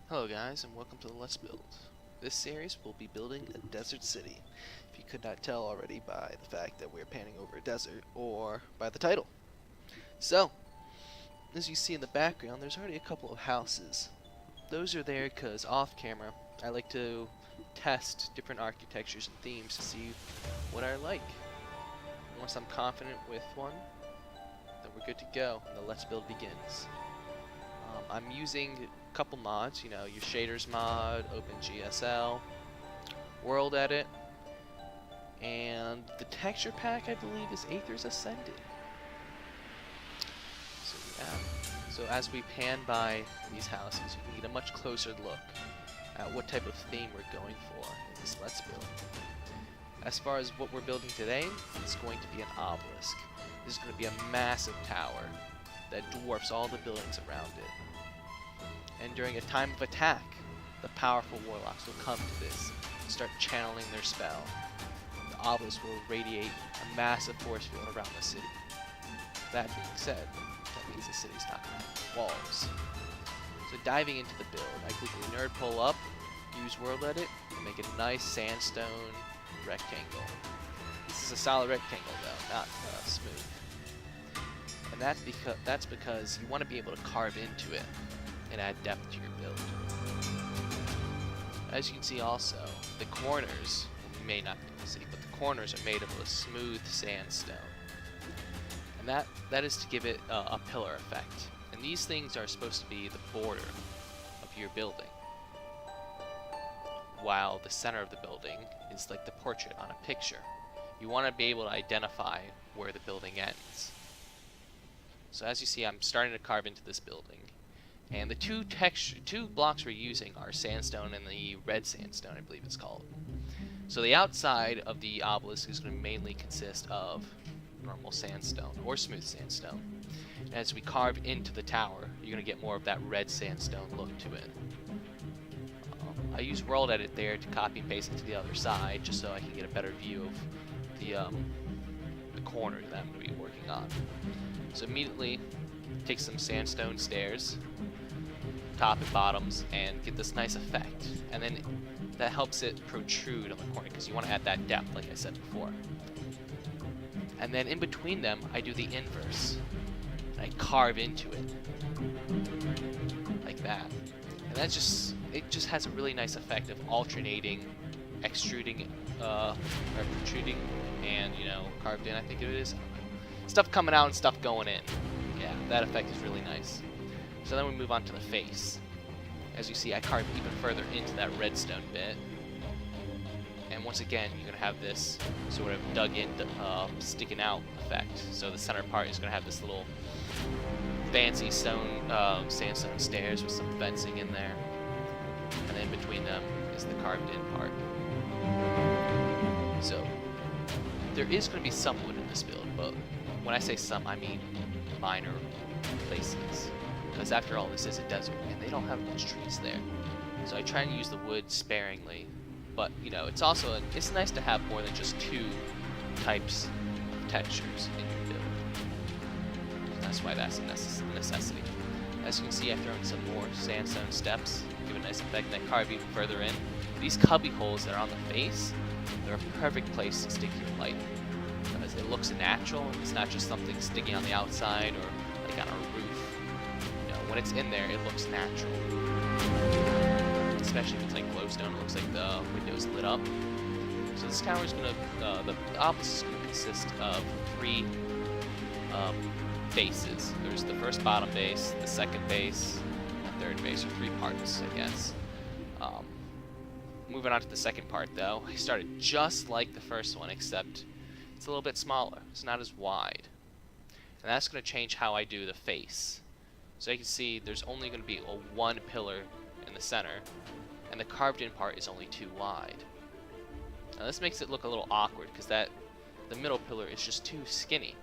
Hello guys, and welcome to the Let's Build. This series will be building a desert city, if you could not tell already by the fact that we're panning over a desert, or by the title. So, as you see in the background, there's already a couple of houses. Those are there because off camera, I like to test different architectures and themes to see what I like. Once I'm confident with one, then we're good to go, and the Let's Build begins. I'm using a couple mods, you know, your shaders mod, OpenGSL, World Edit, and the texture pack I believe is Aether's Ascended. So yeah, so as we pan by these houses, you can get a much closer look at what type of theme we're going for in this Let's Build. As far as what we're building today, it's going to be an obelisk. This is going to be a massive tower that dwarfs all the buildings around it. And during a time of attack, the powerful warlocks will come to this and start channeling their spell. The obelisk will radiate a massive force field around the city. That being said, that means the city's not going to have walls. So diving into the build, I quickly nerd pull up, use World Edit, and make a nice sandstone rectangle. This is a solid rectangle though, not smooth. And that's because you want to be able to carve into it and add depth to your build. As you can see also, the corners, you may not be able to see, but the corners are made of a smooth sandstone. And that is to give it a pillar effect. And these things are supposed to be the border of your building, while the center of the building is like the portrait on a picture. You want to be able to identify where the building ends. So as you see, I'm starting to carve into this building. And the two blocks we're using are sandstone and the red sandstone, I believe it's called. So the outside of the obelisk is going to mainly consist of normal sandstone or smooth sandstone. And as we carve into the tower, you're going to get more of that red sandstone look to it. I use World Edit there to copy and paste it to the other side, just so I can get a better view of the corner that I'm going to be working on. So immediately, take some sandstone stairs, top and bottoms, and get this nice effect. And then that helps it protrude on the corner because you want to add that depth, like I said before. And then in between them, I do the inverse. And I carve into it like that. And that it just has a really nice effect of alternating, extruding, or protruding, and carved in. I think it is. Stuff coming out and stuff going in. Yeah, that effect is really nice. So then we move on to the face. As you see, I carved even further into that redstone bit. And once again, you're going to have this sort of dug in, sticking out effect. So the center part is going to have this little fancy sandstone stairs with some fencing in there. And then between them is the carved in part. So there is going to be some wood in this build, but when I say some, I mean minor places. Because after all, this is a desert, and they don't have much trees there. So I try and use the wood sparingly. But, it's nice to have more than just two types of textures in your build. So that's why that's a necessity. As you can see, I've thrown some more sandstone steps, give a nice effect, and I carve even further in. These cubby holes that are on the face, they're a perfect place to stick your light. Because it looks natural, it's not just something sticking on the outside or like on a roof. When it's in there, it looks natural. Especially if it's like glowstone, it looks like the window's lit up. So this tower is gonna, the obelisk is gonna consist of three bases. There's the first bottom base, the second base, and the third base, or three parts, I guess. Moving on to the second part though, I started just like the first one, except it's a little bit smaller. It's not as wide. And that's gonna change how I do the face. So you can see there's only going to be one pillar in the center, and the carved in part is only 2 wide. Now this makes it look a little awkward because the middle pillar is just too skinny.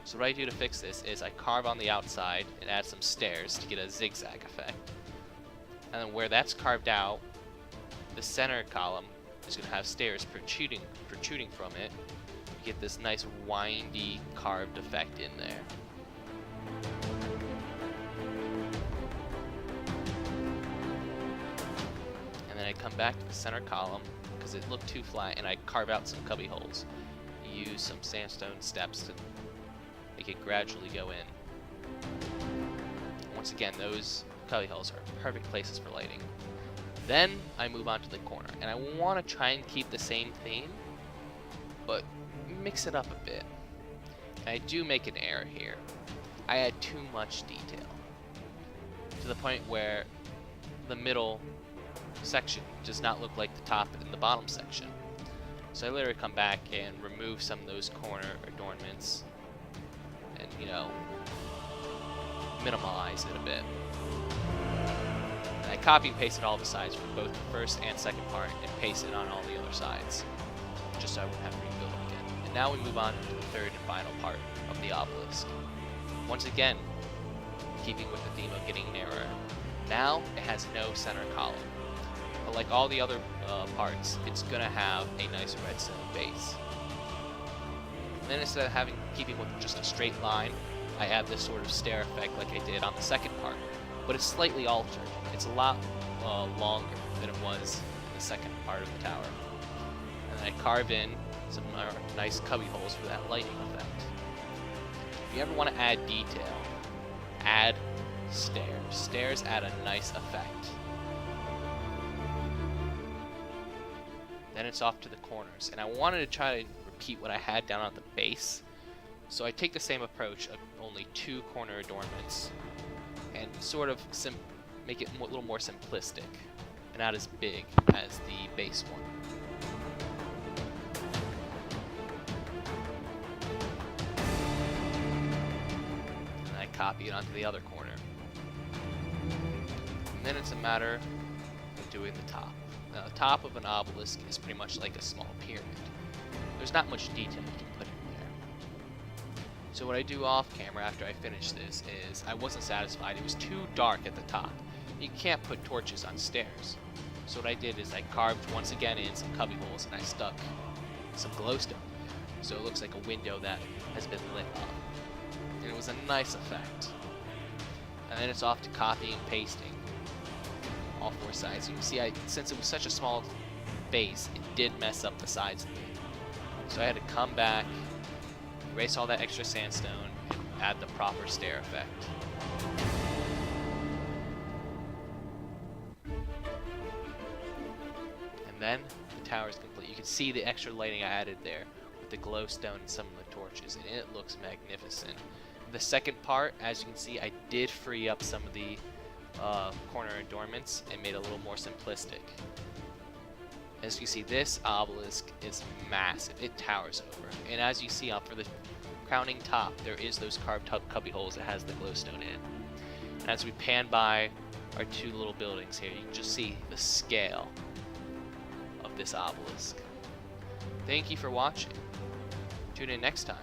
So what I do to fix this is I carve on the outside and add some stairs to get a zigzag effect. And then where that's carved out, the center column is going to have stairs protruding from it. You get this nice windy carved effect in there. come back to the center column because it looked too flat, and I carve out some cubby holes. Use some sandstone steps to make it gradually go in. Once again, those cubby holes are perfect places for lighting. Then I move on to the corner, and I want to try and keep the same theme, but mix it up a bit. And I do make an error here. I add too much detail, to the point where the middle section does not look like the top and the bottom section. So I literally come back and remove some of those corner adornments and, you know, minimize it a bit. And I copy and pasted all the sides for both the first and second part and paste it on all the other sides, just so I wouldn't have to rebuild it again. And now we move on to the third and final part of the obelisk. Once again, keeping with the theme of getting narrower. Now it has no center column. But like all the other parts, it's gonna have a nice redstone base. And then instead of keeping with just a straight line, I add this sort of stair effect like I did on the second part, but it's slightly altered. It's a lot longer than it was in the second part of the tower. And then I carve in some nice cubby holes for that lighting effect. If you ever want to add detail, add stairs. Stairs add a nice effect. Then it's off to the corners, and I wanted to try to repeat what I had down at the base, so I take the same approach of only 2 corner adornments and sort of make it a little more simplistic and not as big as the base one. And I copy it onto the other corner. And then it's a matter of doing the top. Now, the top of an obelisk is pretty much like a small pyramid. There's not much detail you can put in there. So what I do off camera after I finish this is I wasn't satisfied. It was too dark at the top. You can't put torches on stairs. So what I did is I carved once again in some cubby holes and I stuck some glowstone. So it looks like a window that has been lit up. And it was a nice effect. And then it's off to copying and pasting all 4 sides. You can see, since it was such a small base, it did mess up the sides a bit. So I had to come back, erase all that extra sandstone, and add the proper stair effect. And then the tower is complete. You can see the extra lighting I added there with the glowstone and some of the torches, and it looks magnificent. The second part, as you can see, I did free up some of the corner adornments and made it a little more simplistic. As you see, this obelisk is massive. It towers over. And as you see for the crowning top, there is those carved cubby holes that has the glowstone in. And as we pan by our 2 little buildings here, you can just see the scale of this obelisk. Thank you for watching. Tune in next time